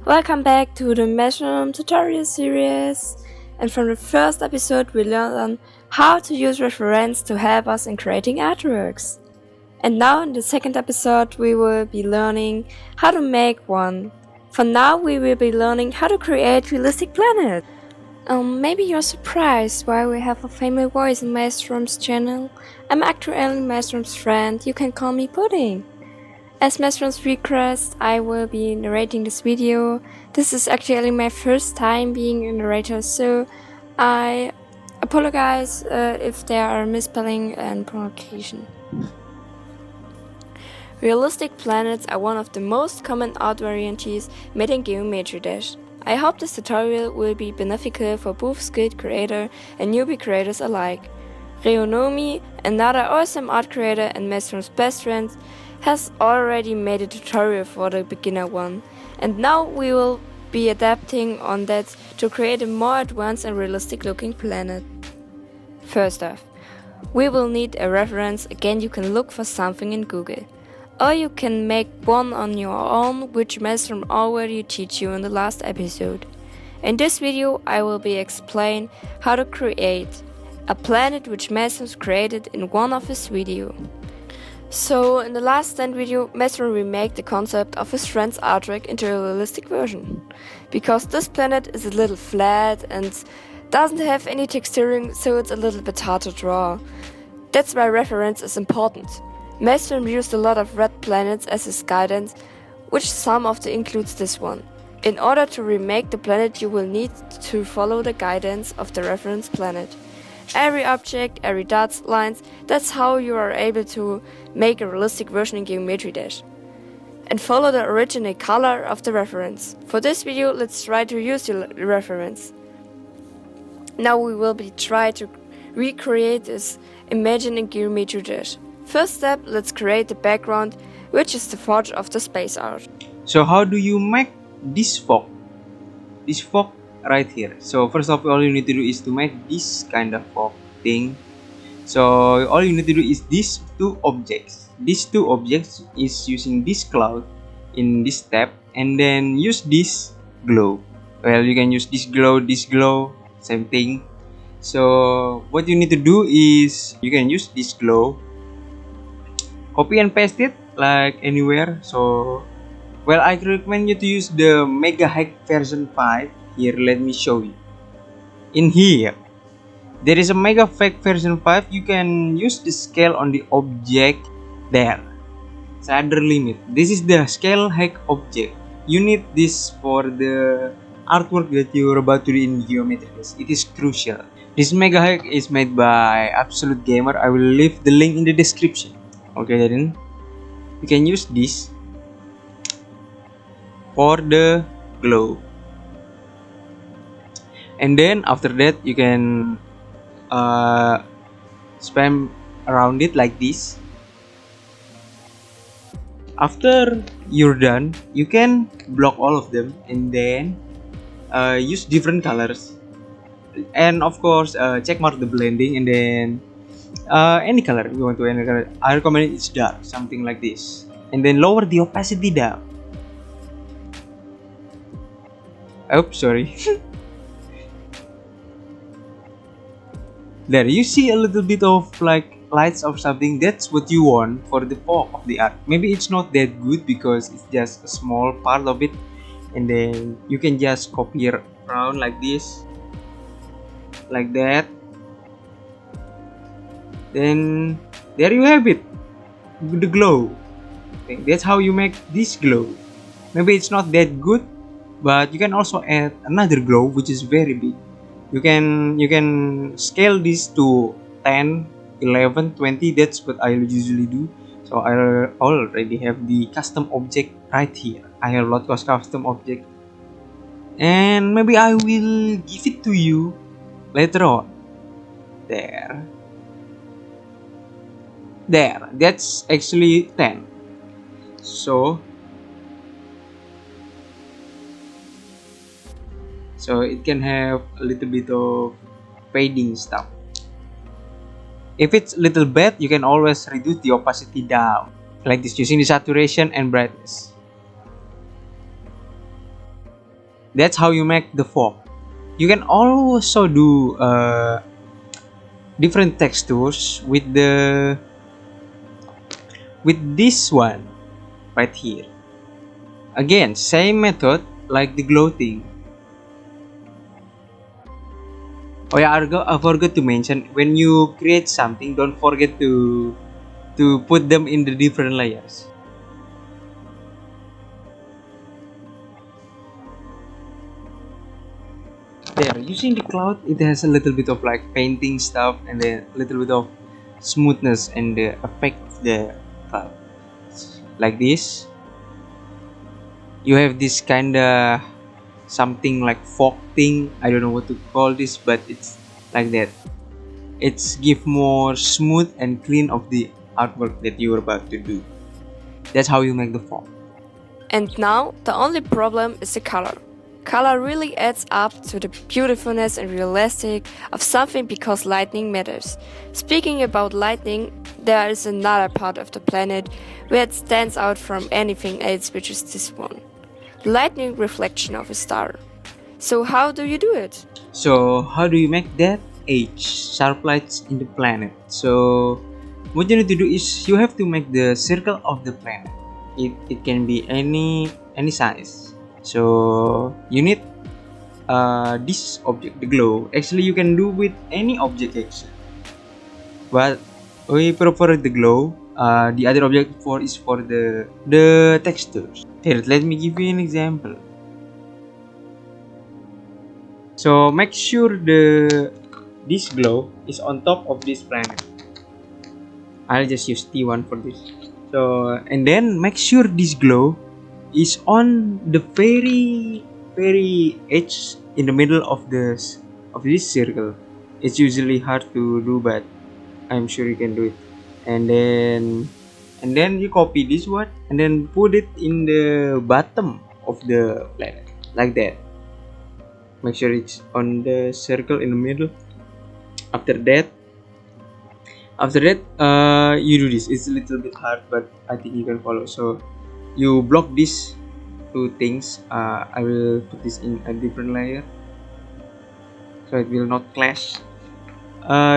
Welcome back to the Mælstrom tutorial series, and from the first episode we learned on how to use reference to help us in creating artworks. And now in the second episode we will be learning how to make one. For now we will be learning how to create realistic planets. Maybe you're surprised why we have a female voice in Mælstrom's channel. I'm actually Mælstrom's friend, you can call me Pudding. As Mælstrom's request, I will be narrating this video. This is actually my first time being a narrator, so I apologize if there are misspelling and pronunciation. Realistic planets are one of the most common art varieties made in Geometry Dash. I hope this tutorial will be beneficial for both skilled creator and newbie creators alike. Rean, another awesome art creator and Mælstrom's best friend, has already made a tutorial for the beginner one, and now we will be adapting on that to create a more advanced and realistic looking planet. First off, we will need a reference. Again, you can look for something in Google, or you can make one on your own, which Mælstrom already teach you in the last episode. In this video I will be explain how to create a planet which Mælstrom created in one of his videos. So, in the last stand video, Mælstrom remade the concept of his friend's artwork into a realistic version. Because this planet is a little flat and doesn't have any texturing, so it's a little bit hard to draw. That's why reference is important. Mælstrom used a lot of red planets as his guidance, which some of the includes this one. In order to remake the planet, you will need to follow the guidance of the reference planet. Every object, every dots, lines, that's how you are able to make a realistic version in Geometry Dash. And follow the original color of the reference. For this video, let's try to use the reference. Now we will be try to recreate this image in Geometry Dash. First step, let's create the background, which is the forge of the space art. So how do you make this fog? This fog right here. So first of all you need to do is to make this kind of fog thing. So all you need to do is these two objects. These two objects is using this cloud in this step, and then use this glow. Well, you can use this glow, same thing. So what you need to do is you can use this glow, copy and paste it like anywhere. So well, I recommend you to use the Megahack version 5. Here, let me show you. In here, there is a Megahack version 5. You can use the scale on the object there. Shader limit. This is the scale hack object. You need this for the artwork that you are about to do in Geometry Dash. It is crucial. This Megahack is made by Absolute Gamer. I will leave the link in the description. Okay, then you can use this for the glow. And then after that you can spam around it like this. After you're done, you can block all of them and then use different colors, and of course check mark the blending, and then any color you want to. Any color, I recommend it's dark, something like this, and then lower the opacity down. Oops, sorry. There, you see a little bit of like lights or something. That's what you want for the fog of the art. Maybe it's not that good because it's just a small part of it, and then you can just copy around like this, like that. Then there you have it, the glow. That's how you make this glow. Maybe it's not that good, but you can also add another glow which is very big. You can scale this to 10, 11, 20. That's what I usually do. So I already have the custom object right here. I have a lot of custom object, and maybe I will give it to you later on. There, that's actually 10. So it can have a little bit of fading stuff. If it's a little bad, you can always reduce the opacity down, like this, using the saturation and brightness. That's how you make the fog. You can also do different textures with this one right here. Again, same method like the glow thing. Oh yeah, I forgot to mention, when you create something, don't forget to put them in the different layers. There, using the cloud, it has a little bit of like painting stuff and then a little bit of smoothness and the effect of the cloud. Like this, you have this kinda something like fog thing. I don't know what to call this, but it's like that. It's give more smooth and clean of the artwork that you are about to do. That's how you make the fog. And now, the only problem is the color. Color really adds up to the beautifulness and realistic of something because lightning matters. Speaking about lightning, there is another part of the planet where it stands out from anything else, which is this one. The lightning reflection of a star. So how do you do it? So how do you make that sharp lights in the planet? So what you need to do is you have to make the circle of the planet. It can be any size. So you need this object, the glow. Actually, you can do with any object actually, but we prefer the glow. The other object is for the textures. Here, let me give you an example. So make sure this glow is on top of this planet. I'll just use T1 for this. So, and then make sure this glow is on the very edge in the middle of this circle. It's usually hard to do, but I'm sure you can do it. And then you copy this one and then put it in the bottom of the planet like that. Make sure it's on the circle in the middle. After that, you do this. It's a little bit hard, but I think you can follow. So you block these two things. I will put this in a different layer so it will not clash.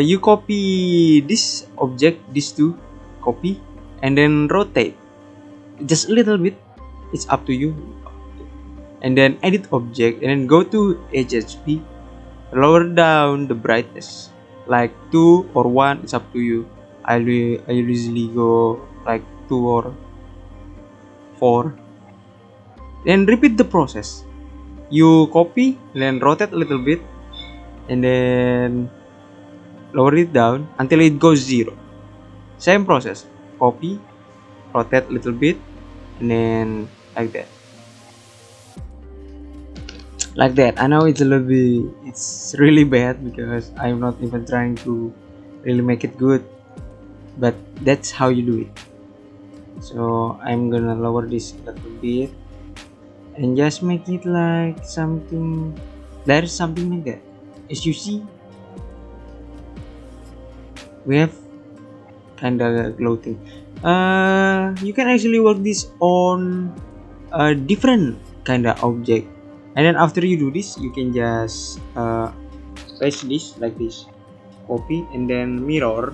You copy this object, these two, copy, and then rotate just a little bit. It's up to you. And then edit object and then go to HHP, lower down the brightness like 2 or 1. It's up to you. I usually go like 2 or 4. Then repeat the process. You copy, then rotate a little bit, and then lower it down until it goes 0. Same process. Copy, rotate a little bit, and then like that. Like that. I know it's really bad because I'm not even trying to really make it good, but that's how you do it. So I'm gonna lower this a little bit and just make it like something. There's something like that. As you see, we have kinda glow thing. You can actually work this on a different kinda object. And then after you do this, you can just paste this like this, copy and then mirror,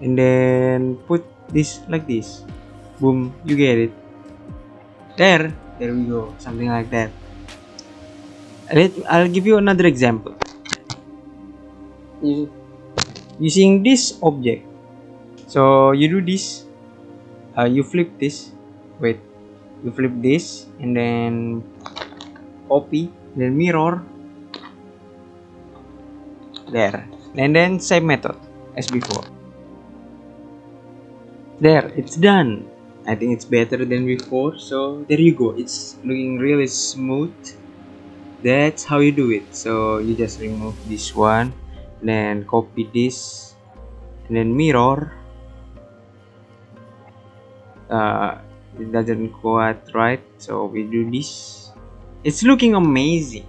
and then put this like this. Boom, you get it. There we go, something like that. I'll give you another example. Using this object, so you do this. You flip this. Wait, you flip this and then copy, then mirror there, and then same method as before. There, it's done. I think it's better than before. So there you go, it's looking really smooth. That's how you do it. So you just remove this one, then copy this, and then mirror. It doesn't quite right, so we do this. It's looking amazing.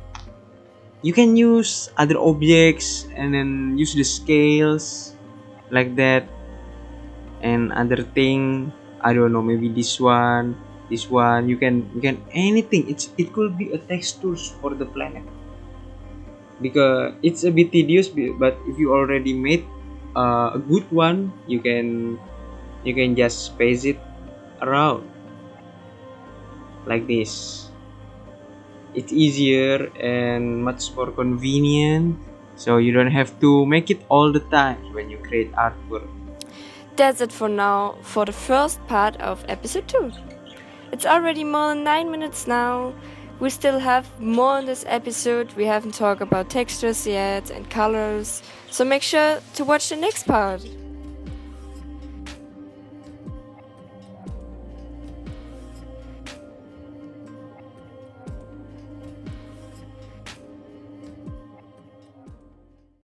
You can use other objects and then use the scales like that, and other thing. I don't know, maybe this one this one you can anything. It could be a textures for the planet, because it's a bit tedious, but if you already made a good one, you can just space it around like this. It's easier and much more convenient, so you don't have to make it all the time when you create artwork. That's it for now for the first part of episode 2. It's already more than 9 minutes now. We still have more in this episode. We haven't talked about textures yet and colors, so make sure to watch the next part.